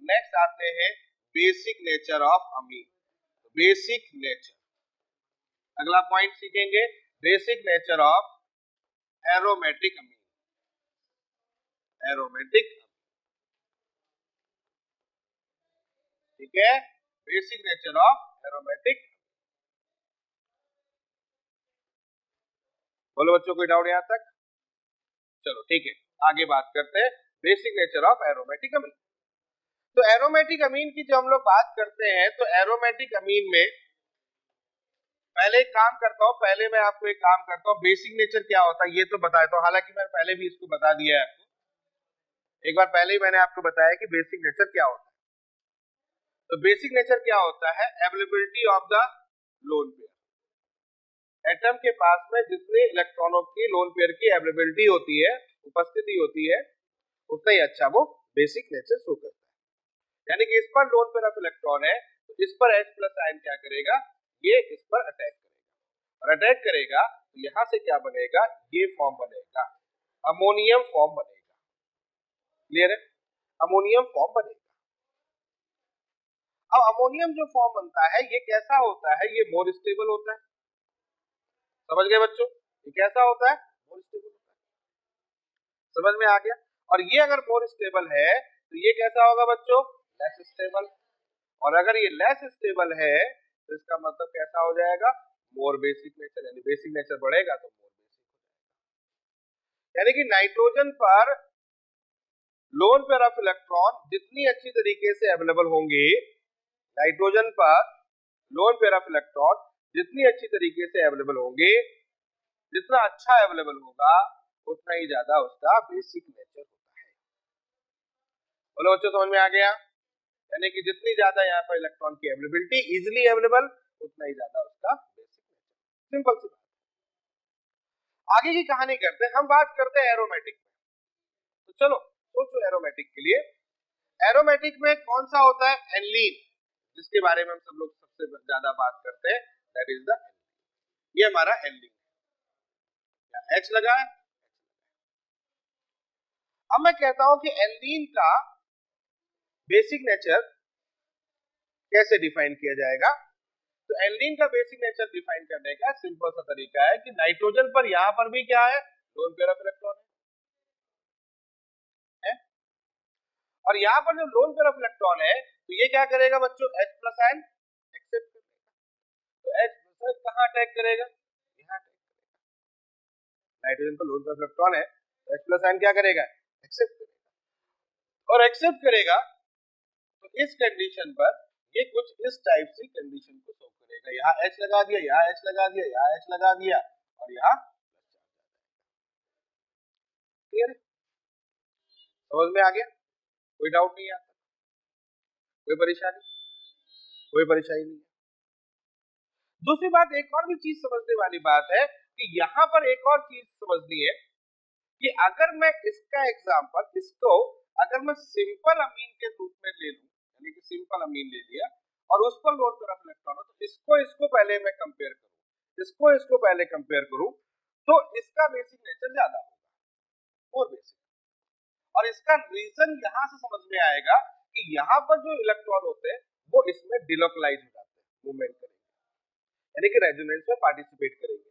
Next आते हैं basic nature of amine. Basic nature, अगला पॉइंट सीखेंगे basic nature of aromatic amine. Aromatic, ठीक है, बेसिक नेचर ऑफ एरोमेटिक। बोलो बच्चों, कोई डाउट यहां तक? चलो ठीक है, आगे बात करते हैं बेसिक नेचर ऑफ एरोमेटिक अमीन। तो एरोमेटिक अमीन की जो हम लोग बात करते हैं, तो एरोमेटिक अमीन में पहले एक काम करता हूं, पहले मैं आपको एक काम करता हूं, बेसिक नेचर क्या होता है ये तो बता देता हूं। हालांकि मैंने पहले भी इसको बता दिया है आपको, एक बार पहले ही मैंने आपको बताया कि बेसिक नेचर क्या होता है। तो बेसिक नेचर क्या होता है? Availability of the lone pair. Atom के पास में जितने इलेक्ट्रॉनों की लोन पेयर की अवेलेबिलिटी होती है, उपस्थिति होती है, उतना ही अच्छा वो बेसिक नेचर शो करता है। यानी कि इस पर लोन पेयर ऑफ इलेक्ट्रॉन है, तो इस पर H प्लस आयन क्या करेगा? ये इस पर अटैक करेगा, और अटैक करेगा तो यहां से क्या बनेगा? ये फॉर्म बनेगा, अमोनियम फॉर्म बनेगा। क्लियर है? अमोनियम फॉर्म बनेगा। अब अमोनियम जो फॉर्म बनता है ये कैसा होता है? ये मोर स्टेबल होता है। समझ गए बच्चों? ये कैसा होता है? मोर स्टेबल होता है। समझ में आ गया? और ये अगर मोर स्टेबल है तो ये कैसा होगा बच्चों? Less stable. और अगर ये लेस स्टेबल है तो इसका मतलब कैसा हो जाएगा? मोर बेसिक नेचर। यानी बेसिक नेचर बढ़ेगा तो मोर बेसिक हो जाएगा। यानी कि नाइट्रोजन पर लोन पेयर ऑफ इलेक्ट्रॉन जितनी अच्छी तरीके से अवेलेबल होंगे, नाइट्रोजन पर लोन पेयर ऑफ इलेक्ट्रॉन जितनी अच्छी तरीके से अवेलेबल होंगे, जितना अच्छा अवेलेबल होगा, उतना ही ज्यादा उसका बेसिक नेचर होता है। बोलो बच्चों, समझ में आ गया? यानी कि जितनी ज्यादा यहाँ पर इलेक्ट्रॉन की अवेलेबिलिटी, इजिली अवेलेबल, उतना ही ज्यादा उसका बेसिक नेचर। सिंपल सी बात। आगे की कहानी करते हैं, हम बात करते हैं एरोमेटिक में। तो चलो सोचो एरोमेटिक के लिए। एरोमेटिक में कौन सा होता है? एनलीन, जिसके बारे में हम सब लोग सबसे ज्यादा बात करते हैं, दैट इज द, ये हमारा एनलीन। H लगा है। अब मैं कहता हूं कि एल्डीन का बेसिक नेचर कैसे डिफाइन किया जाएगा। तो एल्डीन का बेसिक नेचर डिफाइन करने का सिंपल सा तरीका है कि नाइट्रोजन पर यहां पर भी क्या है? लोन पेयर ऑफ इलेक्ट्रॉन है, और यहां पर जो लोन पेयर ऑफ इलेक्ट्रॉन है, तो ये क्या करेगा बच्चों? H प्लस आयन एक्सेप्ट करेगा। तो H प्लस कहां अटैक करेगा? यहां अटैक करेगा। नाइट्रोजन पर लोन पेयर ऑफ इलेक्ट्रॉन है, तो H प्लस आयन क्या करेगा? एक्सेप्ट करेगा। और एक्सेप्ट करेगा तो इस कंडीशन पर ये कुछ इस टाइप से कंडीशन को शो करेगा। यहाँ H लगा दिया, यहाँ H लगा दिया, यहाँ H लगा दिया, और यहाँ क्लियर है? समझ में आ गया? कोई डाउट नहीं आता? कोई परेशानी? कोई परेशानी नहीं है। दूसरी बात, एक और भी चीज समझने वाली बात है कि यहाँ पर एक और चीज समझनी है कि अगर मैं इसका एग्जाम्पल, इसको अगर मैं सिंपल अमीन के रूप में ले लूं, यानी कि सिंपल अमीन ले लिया और उस पर लोन पेयर ऑफ इलेक्ट्रॉन हो, तो इसको पहले मैं कंपेयर करूं, इसको पहले कंपेयर करूं, तो इसका बेसिक नेचर ज्यादा होगा, और बेसिक। और इसका रीजन यहां से समझ में आएगा कि यहां पर जो इलेक्ट्रॉन होते हैं वो इसमें डिलोकलाइज हो जाते हैं, मूवमेंट करेंगे, यानी कि रेजोनेंस में पार्टिसिपेट करेंगे।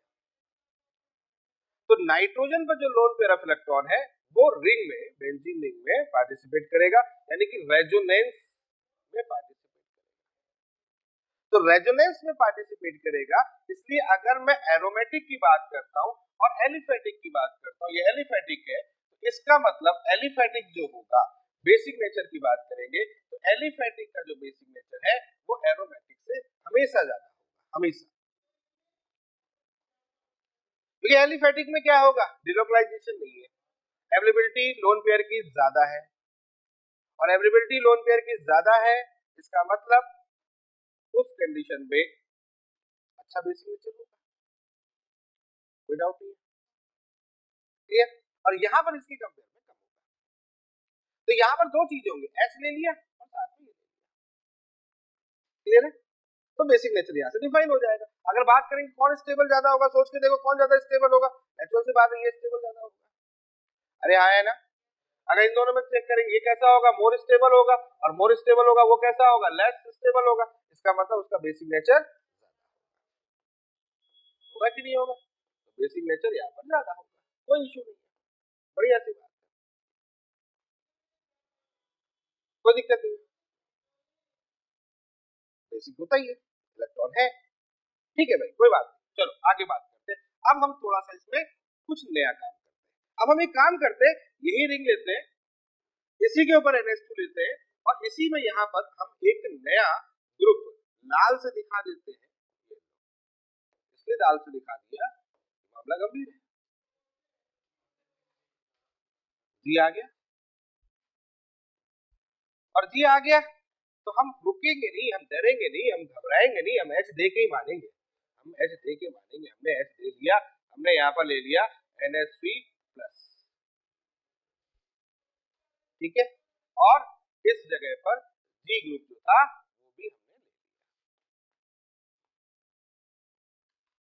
तो नाइट्रोजन पर जो लोन पेयर ऑफ इलेक्ट्रॉन है वो रिंग में, बेंजीन रिंग में पार्टिसिपेट करेगा, यानी कि रेजोनेंस में पार्टिसिपेट करेगा। तो रेजोनेंस में पार्टिसिपेट करेगा, इसलिए अगर मैं एरोमेटिक की बात करता हूं और एलिफेटिक की बात करता हूं, ये एलिफेटिक है, तो इसका मतलब एलिफेटिक जो होगा, बेसिक नेचर की बात करेंगे तो एलिफेटिक का जो बेसिक नेचर है वो एरोमेटिक से हमेशा ज्यादा होगा, हमेशा। क्योंकि एलिफेटिक में क्या होगा? डिलोकलाइजेशन नहीं है, अवेलेबिलिटी लोन पेयर की ज्यादा है, और अवेलेबिलिटी लोन पेयर की ज्यादा है, इसका मतलब उस कंडीशन में अच्छा बेसिक नेचर होगा, कोई डाउट नहीं है, क्लियर? और यहां पर इसकी कंपेयर में कम होगा। तो यहां पर दो चीजें होंगी, H ले लिया और साथ में ये ले लिया, क्लियर है? तो बेसिक नेचर यहां से डिफाइन हो जाएगा। अगर बात करेंगे कौन स्टेबल ज्यादा होगा, सोच के देखो कौन ज्यादा स्टेबल होगा, नेचुरल सी बात है ये स्टेबल ज्यादा होगा। अरे हाँ है ना? अगर इन दोनों में चेक करेंगे, ये कैसा होगा, मोर स्टेबल होगा, और मोर स्टेबल होगा वो कैसा होगा, लेस स्टेबल होगा। इसका मतलब उसका बेसिक नेचर होगा कि नहीं होगा, तो बेसिक नेचर यहाँ पर ज्यादा होगा, कोई इश्यू नहीं, बढ़िया सी बात, कोई दिक्कत नहीं, बेसिक होता ही है, इलेक्ट्रॉन है, ठीक है भाई, कोई बात नहीं। चलो आगे बात करते हैं। अब हम थोड़ा सा इसमें कुछ नया काम करते हैं। अब हम एक काम करते हैं, यही रिंग लेते हैं, इसी के ऊपर NH2 लेते हैं, और इसी में यहाँ पर हम एक नया ग्रुप लाल से दिखा देते हैं, इसलिए लाल से दिखा दिया, मामला गंभीर है। जी आ गया, और जी आ गया तो हम रुकेंगे नहीं, हम डरेंगे नहीं, हम घबराएंगे नहीं, हम H दे के ही मानेंगे, हम H दे के मानेंगे। हमने H दे लिया, हमने यहाँ पर ले लिया NH3+, ठीक है, और इस जगह पर G ग्रुप जो था वो भी हमने ले लिया।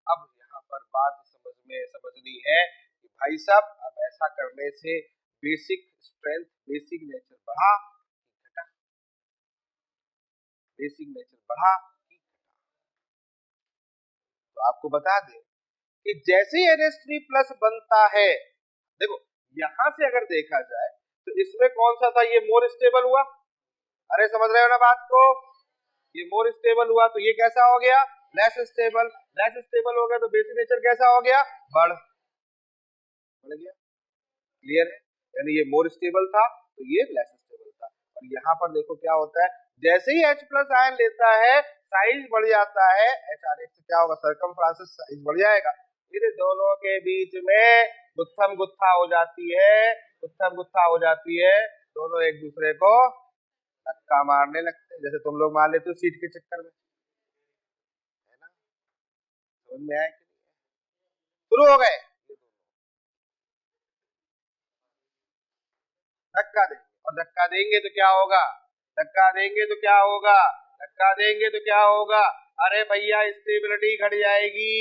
अब यहाँ पर बात समझनी है कि भाई साहब अब ऐसा करने से बेसिक स्ट्रेंथ, बेसिक नेचर बढ़ा कि घटा, बेसिक नेचर बढ़ा कि घटा। तो आपको बता दें कि जैसे ही NH3+ बनता है, देखो यहां से अगर देखा जाए तो इसमें कौन सा था, ये मोर स्टेबल हुआ, अरे समझ रहे हो ना बात को, ये मोर स्टेबल हुआ, तो ये कैसा हो गया, लेस स्टेबल, लेस स्टेबल हो गया तो बेसिक नेचर कैसा हो गया, बढ़ गया, क्लियर है, यानी ये मोर स्टेबल था तो ये लेस स्टेबल था। और यहाँ पर देखो क्या होता है, जैसे ही H+ आयन लेता है साइज बढ़ जाता है, HRH से क्या होगा, सर्कमफ्रेंस साइज बढ़ जाएगा, फिर दोनों के बीच में गुत्थम गुत्था हो जाती है, गुत्थम गुत्था हो जाती है, दोनों एक दूसरे को धक्का मारने लगते हैं, जैसे तुम लोग मार लेते हो सीट के चक्कर में, है ना, समझ में आया कि शुरू हो गए, धक्का देंगे, और धक्का देंगे तो क्या होगा, धक्का देंगे तो क्या होगा, धक्का देंगे तो क्या होगा, अरे भैया स्टेबिलिटी घट जाएगी,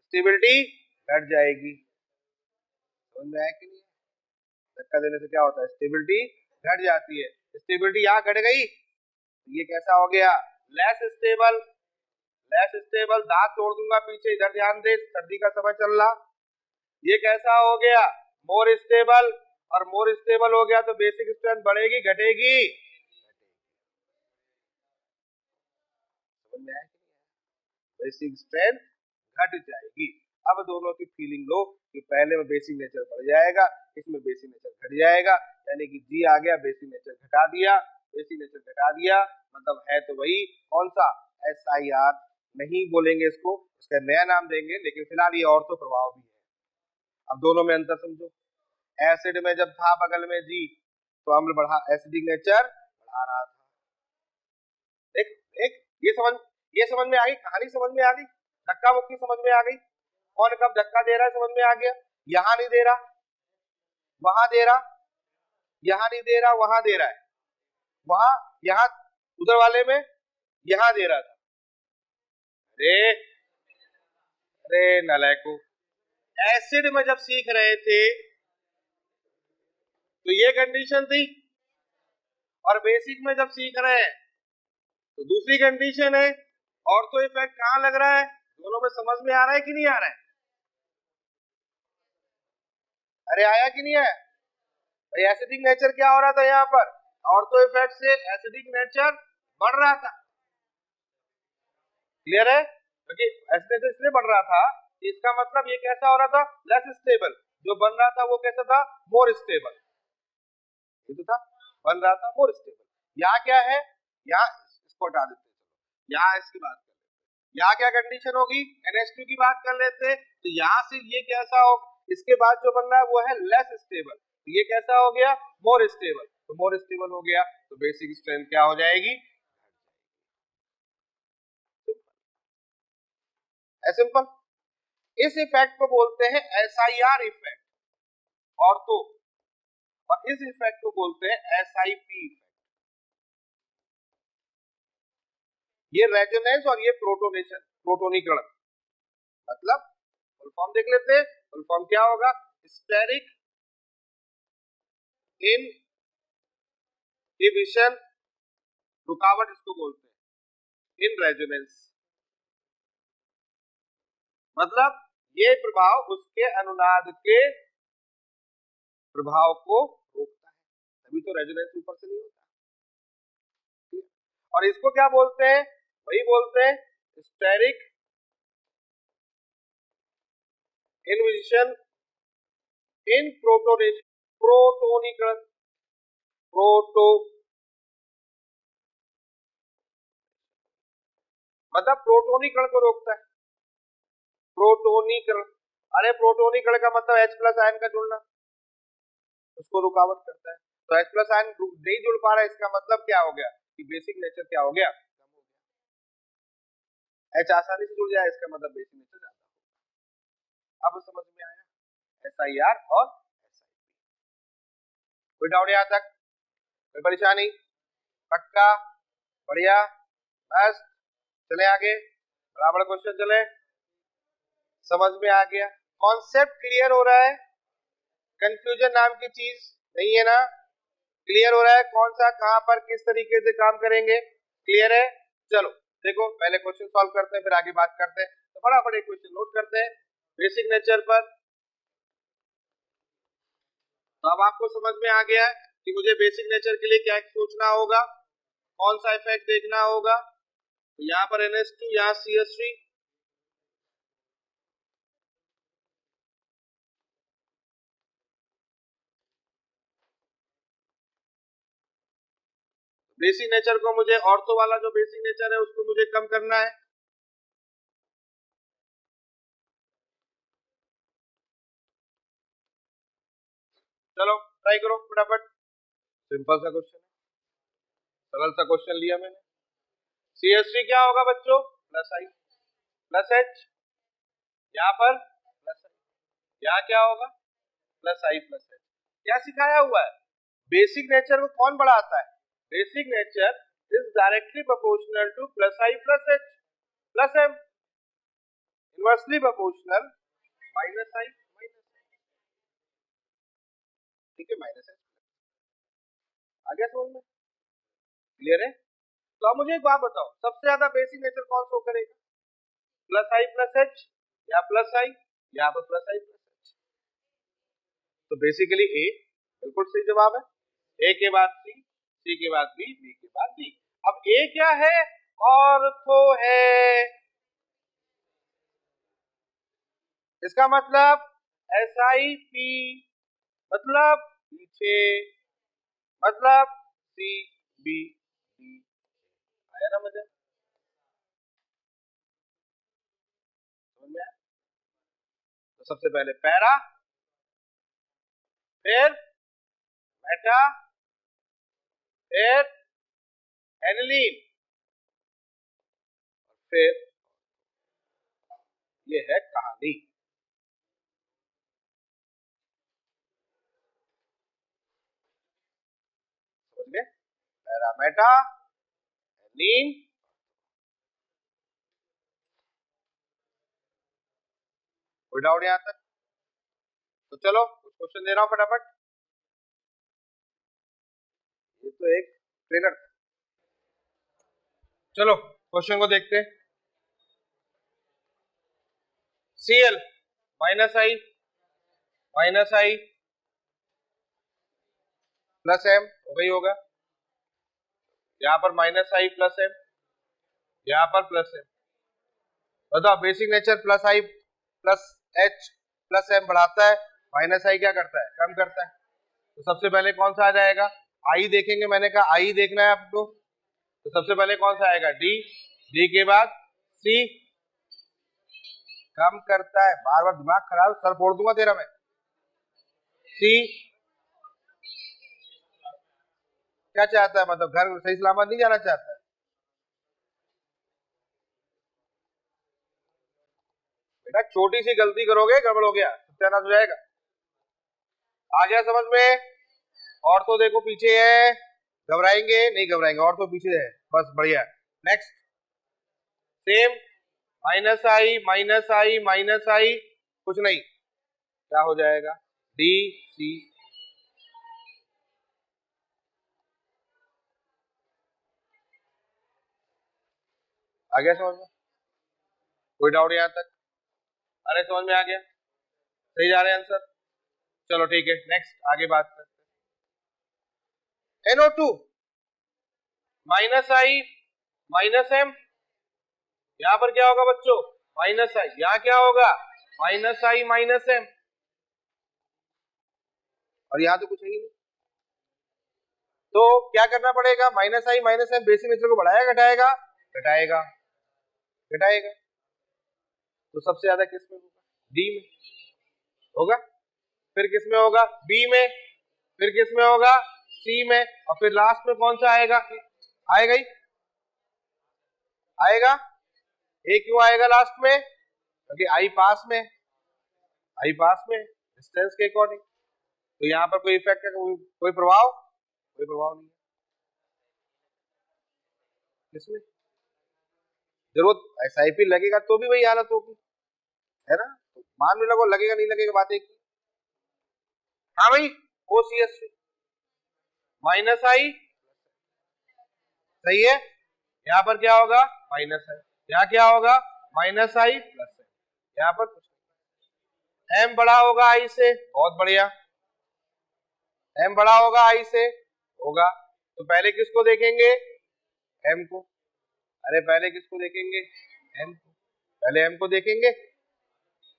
स्टेबिलिटी घट जाएगी, समझ में आया कि नहीं, धक्का देने से क्या होता है, स्टेबिलिटी घट जाती है, स्टेबिलिटी यहाँ घट गई, ये कैसा हो गया, लेस स्टेबल, लेस स्टेबल, दांत तोड़ दूंगा पीछे, इधर ध्यान दे, सर्दी का समय चल रहा, ये कैसा हो गया, मोर स्टेबल, और मोर स्टेबल हो गया तो बेसिक स्ट्रेंथ बढ़ेगी घटेगी, समझ में आया, बेसिक स्ट्रेंथ घट जाएगी। अब दोनों की फीलिंग लो कि पहले में बेसिक नेचर बढ़ जाएगा, इसमें बेसिक नेचर घट जाएगा, यानी कि जी आ गया, बेसिक नेचर घटा दिया, बेसिक नेचर घटा दिया, मतलब है तो वही कौन सा, SIR नहीं बोलेंगे इसको, इसका नया नाम देंगे, लेकिन फिलहाल ये ऑर्थो प्रभाव भी है। अब दोनों में अंतर समझो, एसिड में जब था बगल में जी तो अम्ल बढ़ा, एसिडिक नेचर बढ़ा रहा था, एक एक ये समझ में आ गई, कहानी समझ में आ गई, धक्का मुक्की समझ में आ गई, कौन कब धक्का दे रहा है समझ में आ गया, यहां नहीं दे रहा वहां दे रहा, यहां नहीं दे रहा वहां दे रहा है, वहां यहां उधर वाले में यहां दे रहा था, अरे अरे नलायको, एसिड में जब सीख रहे थे तो ये कंडीशन थी, और बेसिक में जब सीख रहे हैं तो दूसरी कंडीशन है, ऑर्थो इफेक्ट कहां लग रहा है, दोनों में समझ में आ रहा है कि नहीं आ रहा है, अरे आया कि नहीं आया भाई, एसिडिक नेचर क्या हो रहा था यहाँ पर, ऑर्थो इफेक्ट से एसिडिक नेचर बढ़ रहा था, क्लियर है, क्योंकि एसिडिक नेचर इसलिए बढ़ रहा था, इसका मतलब ये कैसा हो रहा था, लेस स्टेबल, जो बन रहा था वो कैसा था, मोर स्टेबल, ये तो था, बन रहा था मोर स्टेबल, यहाँ क्या है, यहाँ इसको हटा देते हैं, यहाँ इसकी बात कर लेते, यहाँ क्या कंडीशन होगी, NH2 की बात कर लेते, तो यहाँ से ये कैसा हो, इसके बाद जो बन रहा है वो है लेस स्टेबल, तो ये कैसा हो गया, मोर स्टेबल, तो मोर स्टेबल हो गया तो बेसिक स्ट्रेंथ क्या हो जाएगी, सिंपल। इस इफेक्ट को बोलते हैं SIR इफेक्ट, ऑर्थो, और इस इफेक्ट को बोलते हैं SIP इफेक्ट, ये रेजोनेंस और ये प्रोटोनेशन, प्रोटोनीकरण, मतलब फुल फॉर्म देख लेते हैं, फुल फॉर्म क्या होगा, स्टेरिक इनहिबिशन, रुकावट इसको बोलते हैं, इन रेजोनेंस, मतलब ये प्रभाव उसके अनुनाद के प्रभाव को रोकता है, तभी तो रेजोनेंस ऊपर से नहीं होता। और इसको क्या बोलते हैं, वही बोलते हैं स्टेरिक इनहिबिशन इन प्रोटोनीकरण, मतलब प्रोटोनीकरण को रोकता है, प्रोटोनीकरण, अरे प्रोटोनीकरण का मतलब H प्लस आयन का जुड़ना, उसको रुकावट करता है। तो H प्लस आयन नहीं जुड़ पा रहा है, इसका मतलब क्या हो गया कि बेसिक नेचर क्या हो गया, H आसानी से जुड़ जाए, इसका मतलब बेसिक नेचर ज्यादा होगा। अब समझ में आया SIR और SIP, कोई डाउट यहाँ तक, कोई परेशानी, पक्का, बढ़िया, बस चले आगे, बराबर क्वेश्चन चले, समझ में आ गया, कॉन्सेप्ट क्लियर हो रहा है, कंफ्यूजन नाम की चीज नहीं है ना, क्लियर हो रहा है, कौन सा कहां पर किस तरीके से काम करेंगे, क्लियर है। चलो देखो पहले क्वेश्चन सॉल्व करते हैं, फिर आगे बात करते हैं। तो फटाफट एक क्वेश्चन नोट करते हैं बेसिक नेचर पर। तो अब आपको समझ में आ गया है कि मुझे बेसिक नेचर के लिए क्या सोचना होगा, कौन सा इफेक्ट देखना होगा। तो यहाँ पर NH2, यहाँ CH3, बेसिक नेचर को मुझे, ऑर्थो वाला जो बेसिक नेचर है उसको मुझे कम करना है। चलो ट्राई करो फटाफट, सिंपल सा क्वेश्चन है, सरल सा क्वेश्चन लिया मैंने। CH3 क्या होगा बच्चों, प्लस I प्लस H, यहाँ पर प्लस I, यहाँ क्या होगा प्लस I प्लस H। क्या सिखाया हुआ है, बेसिक नेचर को कौन बढ़ाता है, basic nature is directly proportional two plus I plus H plus M, inversely proportional minus I minus, ठीक है, माइनस H। आ गया समझ में, क्लियर है। तो अब मुझे एक बात बताओ, सबसे ज्यादा बेसिक नेचर कौन शो करेगा, प्लस I प्लस H या प्लस I, यहाँ पर प्लस I प्लस H। तो बेसिकली A बिल्कुल सही जवाब है, A के बाद C के बाद B के बाद D। अब A क्या है, ऑर्थो है, इसका मतलब SIP, मतलब पीछे, मतलब CBD। आया ना मजा, समझ में आया। तो सबसे पहले पैरा, फिर मेटा, फिर एनिलीन, फिर ये है कहानी। समझ गए, पैरा मेटा एनिलीन, कोई डाउट यहां तक। तो चलो क्वेश्चन दे रहा हूं फटाफट, ये तो एक ट्रेलर। चलो क्वेश्चन को देखते हैं। Cl minus I plus M हो गई होगा, यहाँ पर माइनस I प्लस M, यहाँ पर प्लस M। बताओ basic nature plus I plus H plus M बढ़ाता है, माइनस I क्या करता है, कम करता है। तो सबसे पहले कौन सा आ जाएगा, I देखेंगे, मैंने कहा I देखना है आपको। तो सबसे पहले कौन सा आएगा, D के बाद C, कम करता है, बार बार दिमाग खराब, सर फोड़ दूंगा तेरा मैं। C क्या चाहता है, मतलब घर सही सलामत नहीं जाना चाहता है। बेटा छोटी सी गलती करोगे गड़बड़ हो गया, सत्यानाश हो जाएगा। आ गया समझ में, और तो देखो पीछे है, घबराएंगे नहीं, घबराएंगे, और तो पीछे है, बस बढ़िया। नेक्स्ट सेम, माइनस आई कुछ नहीं, क्या हो जाएगा, D C, आ गया समझ में? कोई डाउट यहां तक? अरे समझ में आ गया? सही जा रहे हैं आंसर? चलो ठीक है, नेक्स्ट आगे बात करते हैं। NO2 माइनस आई माइनस एम, यहां पर क्या होगा बच्चों? माइनस आई, यहां क्या होगा? माइनस आई माइनस एम, और यहां तो कुछ है ही नहीं, तो क्या करना पड़ेगा? माइनस आई माइनस एम बेसिक नेचर को बढ़ाएगा घटाएगा? घटाएगा। घटाएगा तो सबसे ज्यादा किस में होगा? डी में होगा, फिर किस में होगा? बी में, फिर किस में होगा? सी में, और फिर लास्ट में कौन सा आएगा? आएगा ही आएगा। ए क्यों आएगा लास्ट में? क्योंकि आई पास में, आई पास में डिस्टेंस के अकॉर्डिंग, तो यहाँ पर कोई इफेक्ट है? कोई प्रभाव? कोई प्रभाव नहीं है। किसमें जरूरत SIP लगेगा तो भी वही हालत होगी, है ना? तो मान भी लगो, लगेगा नहीं लगेगा बात एक ही। हाँ भाई, OCS माइनस आई, सही है। यहाँ पर क्या होगा? माइनस आई, यहाँ क्या होगा? माइनस आई प्लस आई, यहाँ पर कुछ नहीं। एम बड़ा होगा आई से, बहुत बढ़िया, एम बड़ा होगा आई से होगा, तो पहले किसको देखेंगे? एम को। अरे पहले किसको देखेंगे? एम को, पहले एम को देखेंगे।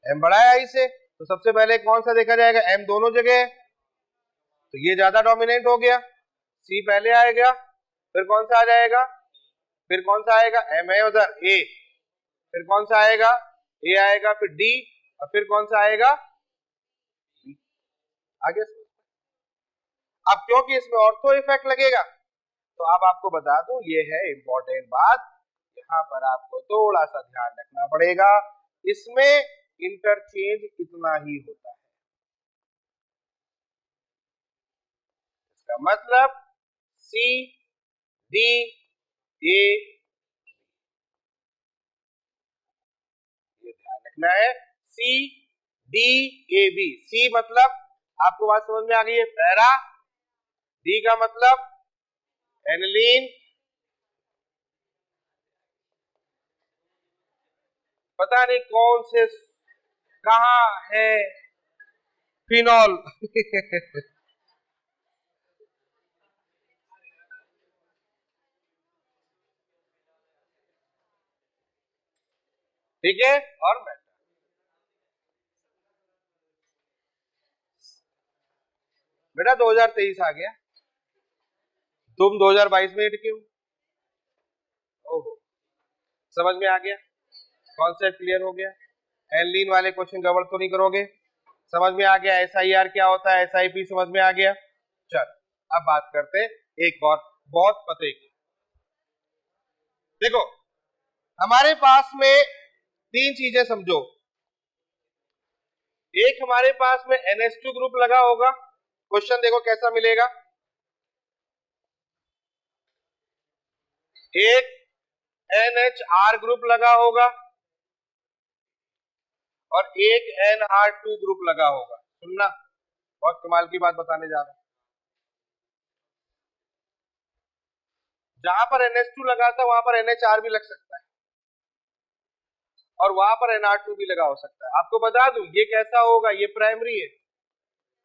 एम बड़ा है आई से, तो सबसे पहले कौन सा देखा जाएगा? एम दोनों जगह है, तो ये ज्यादा डोमिनेंट हो गया, सी पहले आएगा, फिर कौन सा आ जाएगा? फिर कौन सा आएगा? एम है उधर, ए, फिर कौन सा आएगा? ए आएगा, फिर डी, और फिर कौन सा आएगा? आगे। अब क्योंकि इसमें ऑर्थो इफेक्ट लगेगा, तो अब आपको बता दूं, ये है इंपॉर्टेंट बात, यहाँ पर आपको थोड़ा सा ध्यान रखना पड़ेगा, इसमें इंटरचेंज इतना ही होता है। इसका मतलब सी डी ए, ये ध्यान रखना है, सी डी ए बी। सी मतलब आपको बात समझ में आ गई है, पैरा। डी का मतलब एनिलीन, पता नहीं कौन से कहां है फिनॉल ठीक है, और बेटा 2023 आ गया, तुम 2022 में अटके हो। ओहो, समझ में आ गया, कॉन्सेप्ट क्लियर हो गया। एनिलीन वाले क्वेश्चन गड़बड़ तो नहीं करोगे? समझ में आ गया SIR क्या होता है, SIP समझ में आ गया। चल अब बात करते हैं एक और बहुत पते की। देखो हमारे पास में तीन चीजें समझो, एक हमारे पास में NH2 ग्रुप लगा होगा, क्वेश्चन देखो कैसा मिलेगा, एक NHR ग्रुप लगा होगा और एक NR2 ग्रुप लगा होगा। सुनना, बहुत कमाल की बात बताने जा रहा हूं। जहां पर NH2 लगा था वहां पर NHR भी लग सकता है, और वहां पर NR2 भी लगा हो सकता है। आपको बता दूं ये कैसा होगा, ये प्राइमरी है,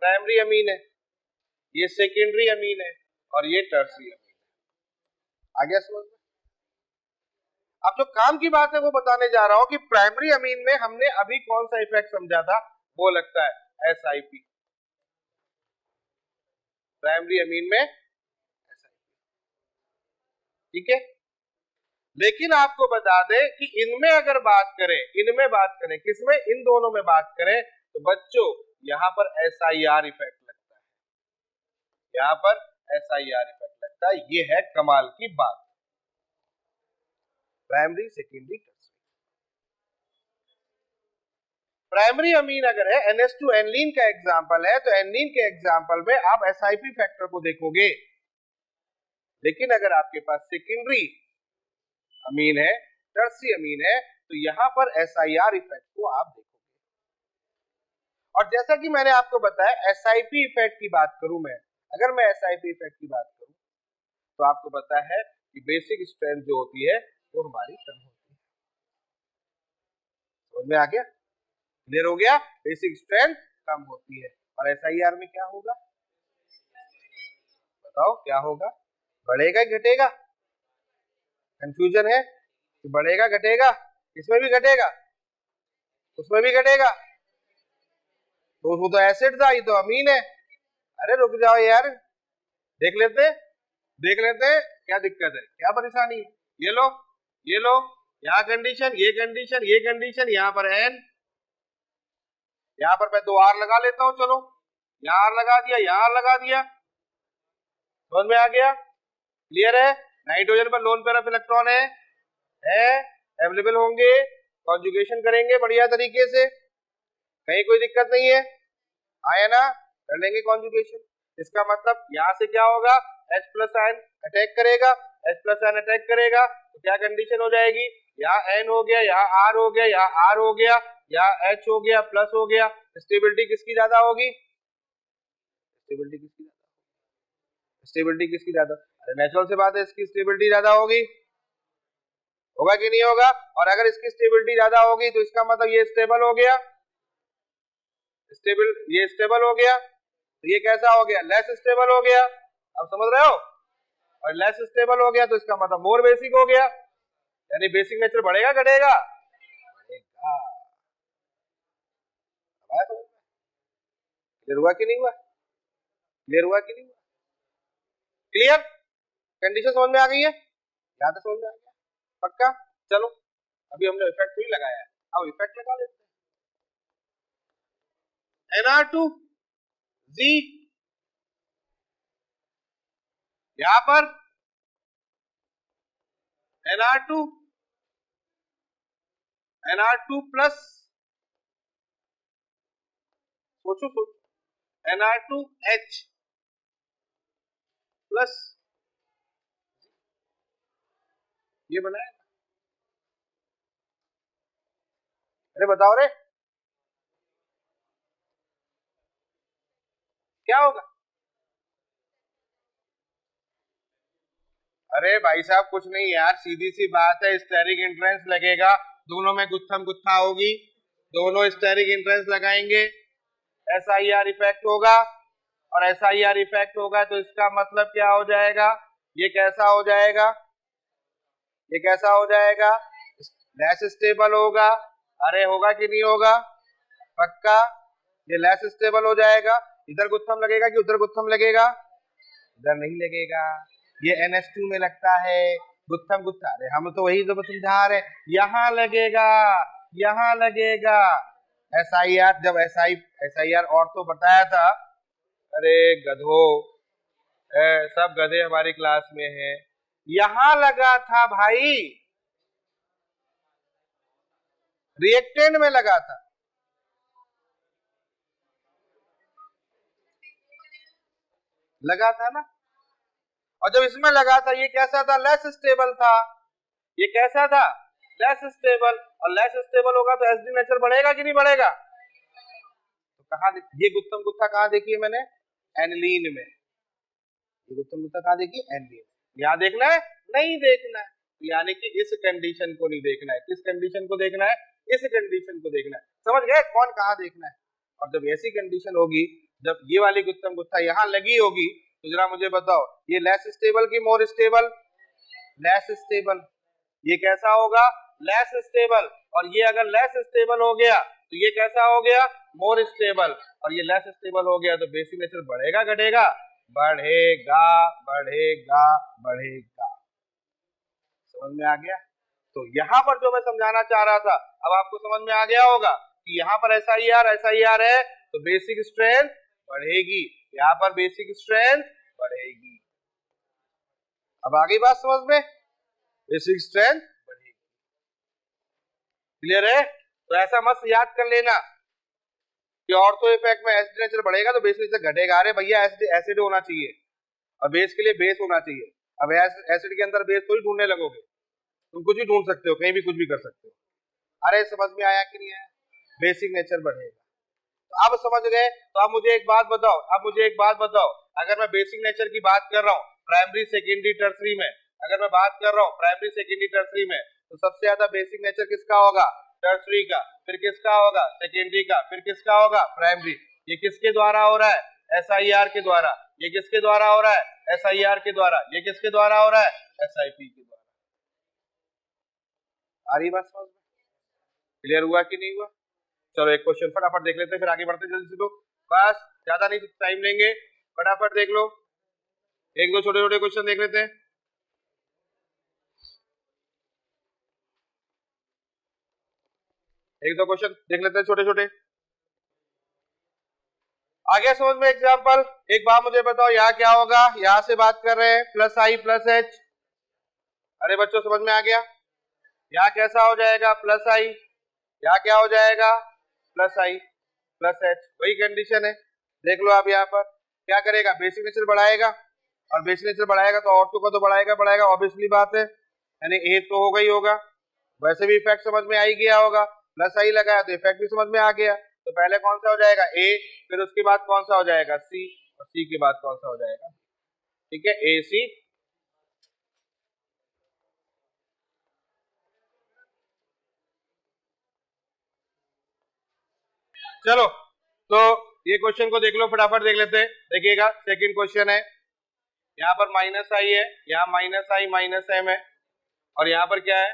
प्राइमरी अमीन है, ये सेकेंडरी अमीन है, और ये टर्सरी अमीन है। आ गया समझ में? अब जो काम की बात है वो बताने जा रहा हूं कि प्राइमरी अमीन में हमने अभी कौन सा इफेक्ट समझा था, वो लगता है SIP। प्राइमरी अमीन में SIP, ठीक है। लेकिन आपको बता दें कि इनमें अगर बात करें, इनमें बात करें, किसमें? इन दोनों में बात करें, तो बच्चों यहां पर SIR इफेक्ट लगता है, यहां पर SIR इफेक्ट लगता है। ये है कमाल की बात, primary secondary tertiary. Primary amine अगर है, NH2 एनिलीन का एग्जांपल है, तो एनिलीन के एग्जांपल में आप SIP फैक्टर को देखोगे, लेकिन अगर आपके पास सेकेंडरी अमीन है, टर्सरी अमीन है, तो यहां पर SIR इफेक्ट को आप देखोगे। और जैसा कि मैंने आपको बताया, SIP इफेक्ट की बात करूं मैं, अगर मैं SIP इफेक्ट की बात करूं, तो आपको पता है कि बेसिक स्ट्रेंथ जो होती है वो हमारी कम होती है। समझ में आ गया? क्लियर हो गया? बेसिक स्ट्रेंथ कम होती है। और SIR में क्या होगा बताओ, क्या होगा? बढ़ेगा घटेगा? कंफ्यूजन है कि बढ़ेगा घटेगा? इसमें भी घटेगा, उसमें भी घटेगा, तो वो तो एसिड था, ये तो अमीन है। अरे रुक जाओ यार, देख लेते क्या दिक्कत है, क्या परेशानी है। ये लो, ये लो, यहाँ कंडीशन, ये कंडीशन, ये कंडीशन, यहाँ पर N, यहाँ पर मैं 2 R लगा लेता हूं। चलो यहाँ R लगा दिया, यहाँ R लगा दिया, समझ में आ गया? क्लियर है? नाइट्रोजन पर लोन पेयर ऑफ इलेक्ट्रॉन है अवेलेबल होंगे, कॉन्जुगेशन करेंगे बढ़िया तरीके से, कहीं कोई दिक्कत नहीं है, आया ना? कर लेंगे कॉन्जुगेशन। इसका मतलब यहाँ से क्या होगा, H प्लस आयन अटैक करेगा, H प्लस आयन अटैक करेगा तो क्या कंडीशन हो जाएगी, यहाँ N हो गया, यहाँ R हो गया, यहाँ R हो गया, यहाँ H हो गया, प्लस हो गया। स्टेबिलिटी किसकी ज्यादा होगी? स्टेबिलिटी किसकी ज्यादा? स्टेबिलिटी किसकी ज्यादा? अरे नेचुरल से बात है, इसकी स्टेबिलिटी ज्यादा होगी, होगा कि नहीं होगा? और अगर इसकी स्टेबिलिटी ज्यादा होगी तो इसका मतलब ये स्टेबल हो गया, स्टेबल, ये स्टेबल हो गया, तो ये कैसा हो गया, लेस स्टेबल हो गया। अब समझ रहे हो? और लेस स्टेबल हो गया तो इसका मतलब मोर बेसिक हो गया, यानी बेसिक नेचर बढ़ेगा घटेगा? बढ़ेगा। क्लियर हुआ कि नहीं हुआ? क्लियर हुआ कि नहीं हुआ? क्लियर? कंडीशन समझ में आ गई है? यहां तक समझ में आ गया? पक्का? चलो अभी हमने इफेक्ट ही लगाया है, अब इफेक्ट लगा लेते हैं। NR2Z, यहां पर NR2 प्लस, सोचो NR2H प्लस, ये बनाया। अरे बताओ रे, क्या होगा? अरे भाई साहब कुछ नहीं यार, सीधी सी बात है, स्टेरिक इंट्रेंस लगेगा, दोनों में गुत्थम गुत्था होगी, दोनों स्टेरिक इंट्रेंस लगाएंगे, SIR इफेक्ट होगा, और SIR इफेक्ट होगा तो इसका मतलब क्या हो जाएगा, ये कैसा हो जाएगा, ये कैसा हो जाएगा, लेस स्टेबल होगा। अरे होगा कि नहीं होगा? पक्का, ये लेस स्टेबल हो जाएगा। इधर गुत्थम लगेगा कि उधर गुत्थम लगेगा? इधर नहीं लगेगा, ये NH2 में लगता है गुत्थम गुत्था। अरे हम तो वही तो समझा रहे, यहाँ लगेगा, यहाँ लगेगा। SIR, जब SIR और तो बताया था, अरे गधो, सब गधे हमारी क्लास में हैं, यहां लगा था भाई, रिएक्टेंट में लगा था, लगा था ना। और जब इसमें लगा था ये कैसा था, लेस स्टेबल था, ये कैसा था, लेस स्टेबल। और लेस स्टेबल होगा तो एसिडिक नेचर बढ़ेगा कि नहीं बढ़ेगा? तो कहां, ये गुत्थम गुत्था कहां देखी है मैंने, एनिलीन में। ये गुत्थम गुत्था कहां देखी, एनिलीन। यहां देखना है? नहीं देखना है, तो यानी कि इस कंडीशन को नहीं देखना है। किस कंडीशन को देखना है? इस कंडीशन को देखना है। समझ गए कौन कहां देखना है? और जब ऐसी कंडीशन होगी, जब ये वाली गुत्थम गुत्था यहां लगी होगी, तो जरा मुझे बताओ, ये लेस स्टेबल की मोर स्टेबल? Less stable. ये कैसा होगा, लेस स्टेबल। और ये अगर लेस स्टेबल हो गया तो ये कैसा हो गया, मोर स्टेबल। और ये लेस स्टेबल हो गया तो बेसिक नेचर बढ़ेगा घटेगा? बढ़ेगा, बढ़ेगा, बढ़ेगा। समझ में आ गया? तो यहां पर जो मैं समझाना चाह रहा था, अब आपको समझ में आ गया होगा कि यहां पर SIR है तो बेसिक स्ट्रेंथ बढ़ेगी, यहां पर बेसिक स्ट्रेंथ बढ़ेगी। अब आ गई बात समझ में, बेसिक स्ट्रेंथ बढ़ेगी। क्लियर है? तो ऐसा मत याद कर लेना कि ऑर्थो इफेक्ट में एसिड नेचर बढ़ेगा तो बेस नेचर घटेगा। अरे भैया एसिड होना चाहिए और बेस के लिए बेस होना चाहिए। अब एसिड के अंदर बेस थोड़ी ढूंढने लगोगे, तुम कुछ भी ढूंढ सकते हो, कहीं भी कुछ भी कर सकते हो। अरे समझ में आया कि नहीं आया? बेसिक नेचर बढ़ेगा। तो अब समझ गए? तो अब मुझे एक बात बताओ, अगर मैं बेसिक नेचर की बात कर रहा हूँ प्राइमरी सेकेंडरी टर्सरी में, अगर मैं बात कर रहा हूँ प्राइमरी सेकेंडरी टर्सरी में, तो सबसे ज्यादा बेसिक नेचर किसका होगा, टर्सरी का, फिर किसका होगा सेकेंडरी का, फिर किसका होगा प्राइमरी। ये किसके द्वारा हो रहा है, SIR के द्वारा। ये किसके द्वारा हो रहा है, SIR के द्वारा। ये किसके द्वारा हो रहा है, SIP के द्वारा। आ रही बात समझ में, क्लियर हुआ कि नहीं हुआ? चलो एक क्वेश्चन फटाफट देख लेते हैं, फिर आगे बढ़ते हैं जल्दी से। तो बस ज्यादा नहीं टाइम लेंगे, फटाफट देख लो, एक दो छोटे छोटे क्वेश्चन देख लेते हैं। एक दो क्वेश्चन देख लेते हैं छोटे छोटे। आगे समझ में एग्जांपल, एक बात मुझे बताओ यहाँ क्या होगा, यहां से बात कर रहे हैं प्लस आई प्लस एच। अरे बच्चों समझ में आ गया, यहाँ कैसा हो जाएगा प्लस आई, यहाँ क्या हो जाएगा प्लस आई प्लस एच, वही कंडीशन है। देख लो आप यहाँ पर क्या करेगा, बेसिक नेचर बढ़ाएगा, और बेसिक नेचर बढ़ाएगा तो ऑर्थो का तो बढ़ाएगा बढ़ाएगा, ऑब्वियसली बात है, यानी ए तो होगा ही होगा। वैसे भी इफेक्ट समझ में आ ही गया होगा, प्लस आई लगाया तो इफेक्ट भी समझ में आ गया। तो पहले कौन सा हो जाएगा ए, फिर उसके बाद कौन सा हो जाएगा सी, और सी के बाद कौन सा हो जाएगा, ठीक है ए सी। चलो तो ये क्वेश्चन को देख लो, फटाफट देख लेते हैं। देखिएगा सेकंड क्वेश्चन है, यहाँ पर माइनस आई है, यहाँ माइनस आई माइनस एम है, और यहाँ पर क्या है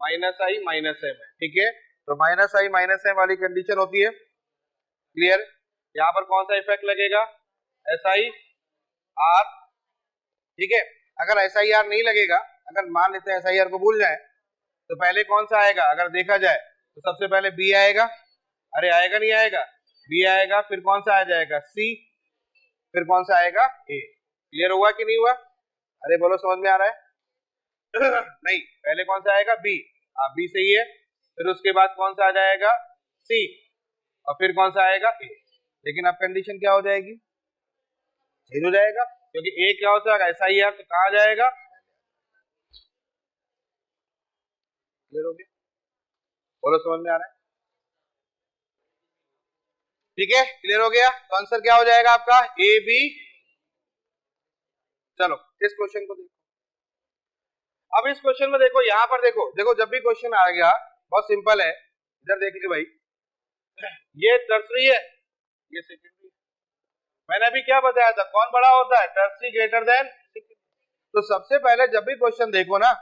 माइनस आई माइनस एम है, ठीक है। तो माइनस आई माइनस एम वाली कंडीशन होती है, क्लियर। यहाँ पर कौन सा इफेक्ट लगेगा, SI R, ठीक है। अगर SIR नहीं लगेगा, अगर मान लेते हैं SIR को भूल जाए, तो पहले कौन सा आएगा, अगर देखा जाए तो सबसे पहले B आएगा। अरे आएगा नहीं आएगा, B आएगा, फिर कौन सा आ जाएगा C, फिर कौन सा आएगा A। क्लियर हुआ कि नहीं हुआ, अरे बोलो समझ में आ रहा है नहीं, पहले कौन सा आएगा B, हाँ B सही है, फिर उसके बाद कौन सा आ जाएगा C, और फिर कौन सा आएगा A। लेकिन अब कंडीशन क्या हो जाएगी, चेंज हो जाएगा, क्योंकि A क्या हो जाएगा SIR, तो कहाँ जाएगा, क्लियर हो गया, बोलो समझ में आ रहा है, ठीक है क्लियर हो गया। तो आंसर क्या हो जाएगा आपका ए बी। चलो इस क्वेश्चन को देखो, अब इस क्वेश्चन में देखो, यहाँ पर देखो, देखो जब भी क्वेश्चन आ गया बहुत सिंपल है, इधर देख लीजिए भाई, ये टर्सरी है, ये सेकेंडरी। मैंने अभी क्या बताया था, कौन बड़ा होता है, टर्सरी ग्रेटर देन। तो सबसे पहले जब भी क्वेश्चन देखो ना,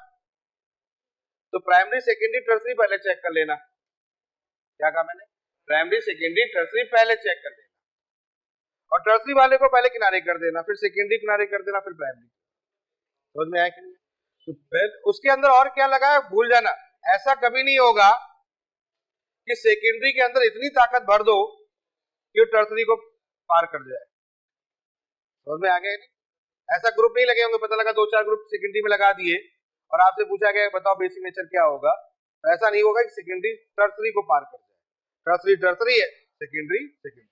तो प्राइमरी सेकेंडरी टर्सरी पहले चेक कर लेना। क्या कहा मैंने, प्राइमरी सेकेंडरी टर्सरी पहले चेक कर लेना, और टर्सरी वाले को पहले किनारे कर देना, फिर सेकेंडरी किनारे कर देना, फिर प्राइमरी। समझ में आया कि नहीं? तो फिर उसके अंदर और क्या लगा है भूल जाना, ऐसा कभी नहीं होगा कि सेकेंडरी के अंदर इतनी ताकत भर दो कि टर्सरी को पार कर जाए। समझ में आ गया नहीं? ऐसा ग्रुप नहीं लगे होंगे, पता लगा दो चार ग्रुप सेकेंडरी में लगा दिए और आपसे पूछा गया बताओ बेसिक नेचर क्या होगा, तो ऐसा नहीं होगा कि सेकेंडरी टर्सरी को पार कर जाए। टर्सरी टर्सरी है, सेकेंडरी सेकेंडरी।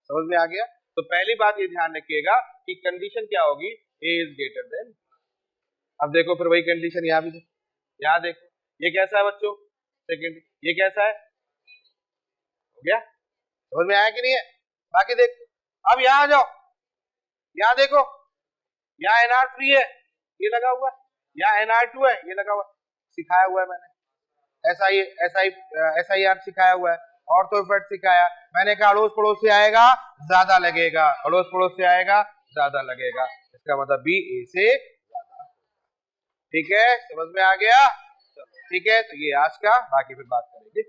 समझ में आ गया? तो पहली बात ये ध्यान रखिएगा कि कंडीशन क्या होगी, ए इज ग्रेटर देन। अब देखो फिर वही कंडीशन यहाँ भी देखो, यहाँ देखो ये कैसा है बच्चों, सेकेंडरी, ये कैसा है, हो गया। समझ में आया कि नहीं है? बाकी देखो, अब यहाँ आ जाओ, यहाँ देखो, यहाँ NR3 है, ये लगा हुआ है, यहाँ NR2 है, ये लगा हुआ है, सिखाया हुआ है मैंने, SIR सिखाया हुआ है, ऑर्थो इफेक्ट सिखाया मैंने, कहा अड़ोस पड़ोस से आएगा ज्यादा लगेगा, अड़ोस पड़ोस से आएगा ज्यादा लगेगा, इसका मतलब B A से ज्यादा। ठीक है, समझ में आ गया? चलो ठीक है, तो ये आज का, बाकी फिर बात करेंगे।